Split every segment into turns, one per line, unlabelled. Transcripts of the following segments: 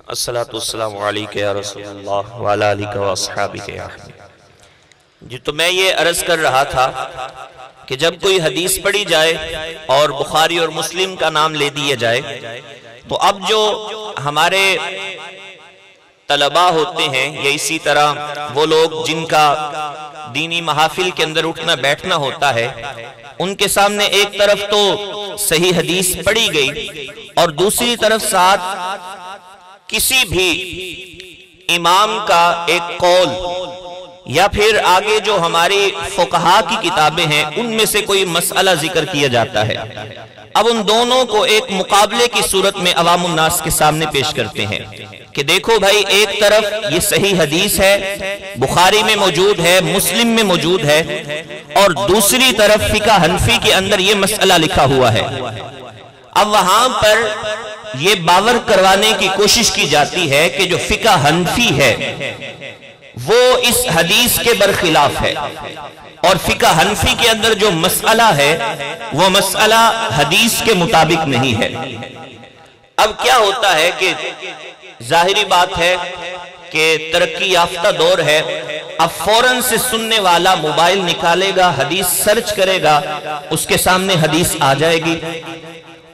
الصلاۃ والسلام علیکہ یا رسول اللہ وعلی آلہ و اصحابہ یا حبیب۔ تو میں یہ عرض کر رہا تھا کہ جب کوئی حدیث پڑھی جائے اور بخاری اور مسلم کا نام لے دیا جائے تو اب جو ہمارے طلباء ہوتے ہیں یا اسی طرح وہ لوگ جن کا دینی محافل کے اندر اٹھنا بیٹھنا ہوتا ہے، ان کے سامنے ایک طرف تو صحیح حدیث پڑھی گئی اور دوسری طرف ساتھ کسی بھی امام کا ایک قول یا پھر آگے جو ہماری فقہا کی کتابیں ہیں ان میں سے کوئی مسئلہ ذکر کیا جاتا ہے۔ اب ان دونوں کو ایک مقابلے کی صورت میں عوام الناس کے سامنے پیش کرتے ہیں کہ دیکھو بھائی، ایک طرف یہ صحیح حدیث ہے، بخاری میں موجود ہے، مسلم میں موجود ہے، اور دوسری طرف فقہ حنفی کے اندر یہ مسئلہ لکھا ہوا ہے۔ اب وہاں پر یہ باور کروانے کی کوشش کی جاتی ہے کہ جو فقہ حنفی ہے وہ اس حدیث کے برخلاف ہے، اور فقہ حنفی کے اندر جو مسئلہ ہے وہ مسئلہ حدیث کے مطابق نہیں ہے۔ اب کیا ہوتا ہے کہ ظاہری بات ہے کہ ترقی یافتہ دور ہے، اب فوراً سے سننے والا موبائل نکالے گا، حدیث سرچ کرے گا، اس کے سامنے حدیث آ جائے گی،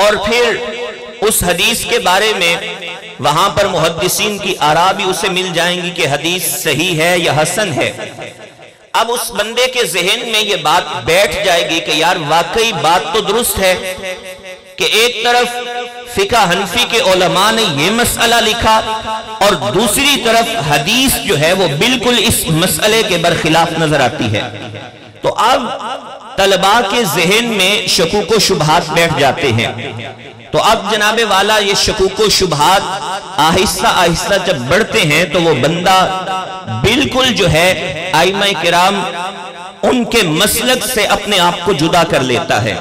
اور پھر اس حدیث کے بارے میں وہاں پر محدثین کی آراء بھی اسے مل جائیں گی کہ حدیث صحیح ہے یا حسن ہے۔ اب اس بندے کے ذہن میں یہ بات بیٹھ جائے گی کہ یار واقعی بات تو درست ہے کہ ایک طرف فقہ حنفی کے علماء نے یہ مسئلہ لکھا اور دوسری طرف حدیث جو ہے وہ بالکل اس مسئلے کے برخلاف نظر آتی ہے۔ تو اب طلباء کے ذہن میں شکوک و شبہات بیٹھ جاتے ہیں۔ تو اب جناب والا یہ شکوک و شبہات آہستہ آہستہ جب بڑھتے ہیں تو وہ بندہ بالکل جو ہے ائمہ کرام ان کے مسلک سے اپنے آپ کو جدا کر لیتا ہے،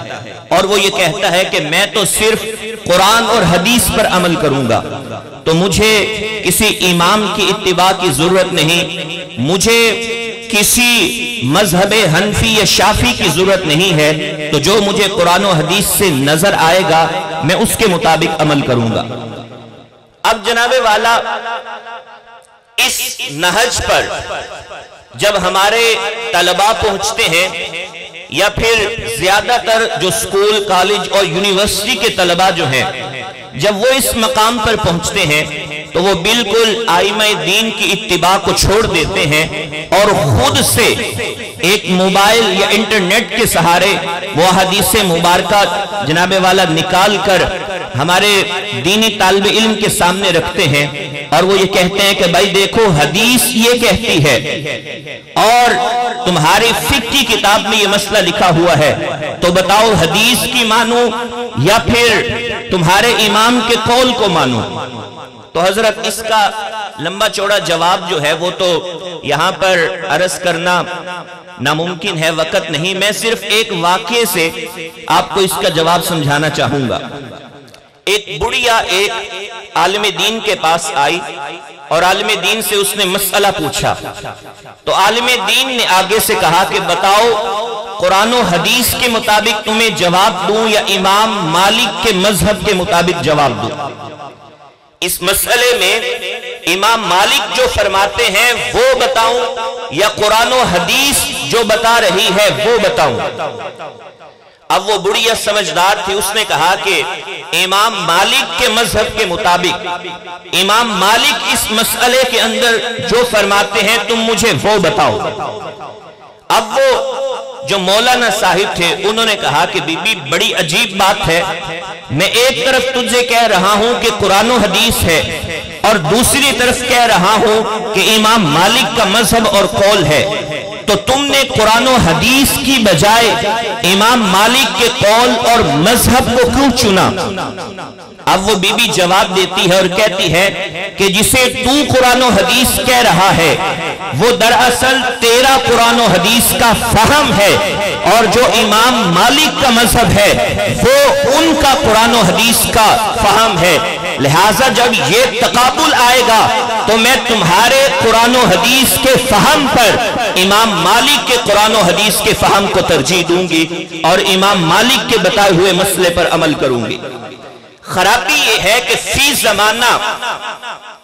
اور وہ یہ کہتا ہے کہ میں تو صرف قرآن اور حدیث پر عمل کروں گا، تو مجھے کسی امام کی اتباع کی ضرورت نہیں، مجھے کسی مذہب حنفی یا شافی کی ضرورت نہیں ہے، تو جو مجھے قرآن و حدیث سے نظر آئے گا میں اس کے مطابق عمل کروں گا۔ اب جناب والا اس نہج پر جب ہمارے طلباء پہنچتے ہیں یا پھر زیادہ تر جو سکول، کالج اور یونیورسٹی کے طلباء جو ہیں، جب وہ اس مقام پر پہنچتے ہیں تو وہ بالکل ائمہ دین کی اتباع کو چھوڑ دیتے ہیں اور خود سے ایک موبائل یا انٹرنیٹ کے سہارے وہ حدیث مبارکہ جناب والا نکال کر ہمارے دینی طالب علم کے سامنے رکھتے ہیں، اور وہ یہ کہتے ہیں کہ بھائی دیکھو حدیث یہ کہتی ہے اور تمہاری فقہ کی کتاب میں یہ مسئلہ لکھا ہوا ہے، تو بتاؤ حدیث کی مانو یا پھر تمہارے امام کے قول کو مانو؟ تو حضرت اس کا لمبا چوڑا جواب جو ہے وہ تو یہاں پر عرض کرنا ناممکن ہے، وقت نہیں، میں صرف ایک واقعے سے آپ کو اس کا جواب سمجھانا چاہوں گا۔ ایک بڑھیا ایک عالم دین کے پاس آئی اور عالم دین سے اس نے مسئلہ پوچھا، تو عالم دین نے آگے سے کہا کہ بتاؤ قرآن و حدیث کے مطابق تمہیں جواب دوں یا امام مالک کے مذہب کے مطابق جواب دوں؟ اس مسئلے میں امام مالک جو فرماتے ہیں وہ بتاؤں یا قرآن و حدیث جو بتا رہی ہے وہ بتاؤں؟ اب وہ بڑھیا سمجھدار تھی، اس نے کہا کہ امام مالک کے مذہب کے مطابق امام مالک اس مسئلے کے اندر جو فرماتے ہیں تم مجھے وہ بتاؤ۔ اب وہ جو مولانا صاحب تھے انہوں نے کہا کہ بی بی بڑی عجیب بات ہے، میں ایک طرف تجھے کہہ رہا ہوں کہ قرآن و حدیث ہے اور دوسری طرف کہہ رہا ہوں کہ امام مالک کا مذہب اور قول ہے، تو تم نے قرآن و حدیث کی بجائے امام مالک کے قول اور مذہب کو کیوں چنا؟ اب وہ بی بی جواب دیتی ہے اور کہتی ہے کہ جسے تو قرآن و حدیث کہہ رہا ہے وہ دراصل تیرا قرآن و حدیث کا فہم ہے، اور جو امام مالک کا مذہب ہے وہ ان کا قرآن و حدیث کا فہم ہے، لہٰذا جب یہ تقابل آئے گا تو میں تمہارے قرآن و حدیث کے فہم پر امام مالک کے قرآن و حدیث کے فہم کو ترجیح دوں گی اور امام مالک کے بتائے ہوئے مسئلے پر عمل کروں گی۔ خرابی یہ ہے کہ فی زمانہ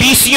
20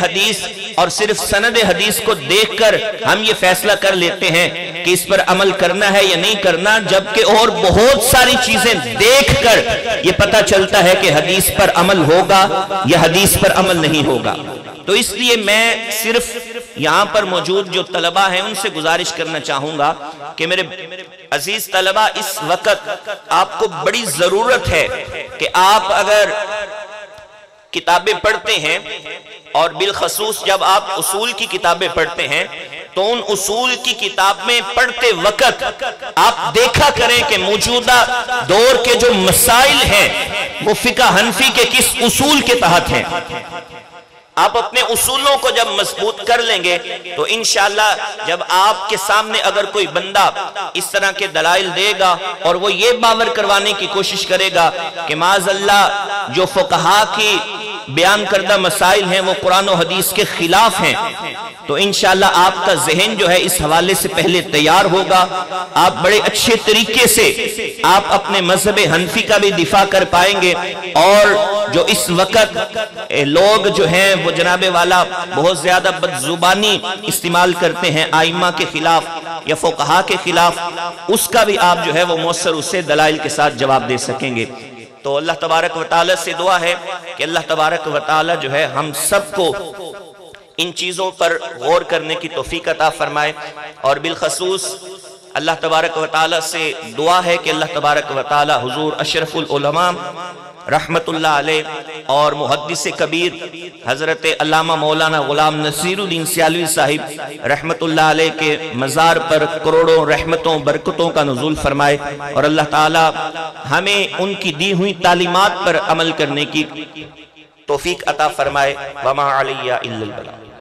حدیث اور صرف سند حدیث کو دیکھ کر ہم یہ فیصلہ کر لیتے ہیں کہ اس پر عمل کرنا ہے یا نہیں کرنا، جبکہ اور بہت ساری چیزیں دیکھ کر یہ پتہ چلتا ہے کہ حدیث پر عمل ہوگا یا حدیث پر عمل نہیں ہوگا۔ تو اس لیے میں صرف یہاں پر موجود جو طلبہ ہیں ان سے گزارش کرنا چاہوں گا کہ میرے عزیز طلبہ، اس وقت آپ کو بڑی ضرورت ہے کہ آپ اگر کتابیں پڑھتے ہیں اور بالخصوص جب آپ اصول کی کتابیں پڑھتے ہیں تو ان اصول کی کتابیں پڑھتے وقت آپ دیکھا کریں کہ موجودہ دور کے جو مسائل ہیں وہ فقہ حنفی کے کس اصول کے تحت ہیں۔ آپ اپنے اصولوں کو جب مضبوط کر لیں گے تو انشاءاللہ جب آپ کے سامنے اگر کوئی بندہ اس طرح کے دلائل دے گا اور وہ یہ باور کروانے کی کوشش کرے گا کہ معاذ اللہ جو فقہا کی بیان کردہ مسائل ہیں وہ قرآن و حدیث کے خلاف ہیں، تو انشاءاللہ آپ کا ذہن جو ہے اس حوالے سے پہلے تیار ہوگا، آپ بڑے اچھے طریقے سے آپ اپنے مذہب حنفی کا بھی دفاع کر پائیں گے۔ اور جو اس وقت لوگ جو ہیں وہ جناب والا بہت زیادہ بدزبانی استعمال کرتے ہیں ائمہ کے خلاف یا فقہا کے خلاف، اس کا بھی آپ جو ہے وہ مؤثر اسے دلائل کے ساتھ جواب دے سکیں گے۔ تو اللہ تبارک و تعالی سے دعا ہے کہ اللہ تبارک و تعالی جو ہے ہم سب کو ان چیزوں پر غور کرنے کی توفیق عطا فرمائے، اور بالخصوص اللہ تبارک و تعالی سے دعا ہے کہ اللہ تبارک و تعالی حضور اشرف العلماء رحمت اللہ علیہ اور محدث کبیر حضرت علامہ مولانا غلام نصیر الدین سیالوی صاحب رحمت اللہ علیہ کے مزار پر کروڑوں رحمتوں برکتوں کا نزول فرمائے، اور اللہ تعالی ہمیں ان کی دی ہوئی تعلیمات پر عمل کرنے کی توفیق عطا فرمائے۔ وما علیہ الا البلاغ۔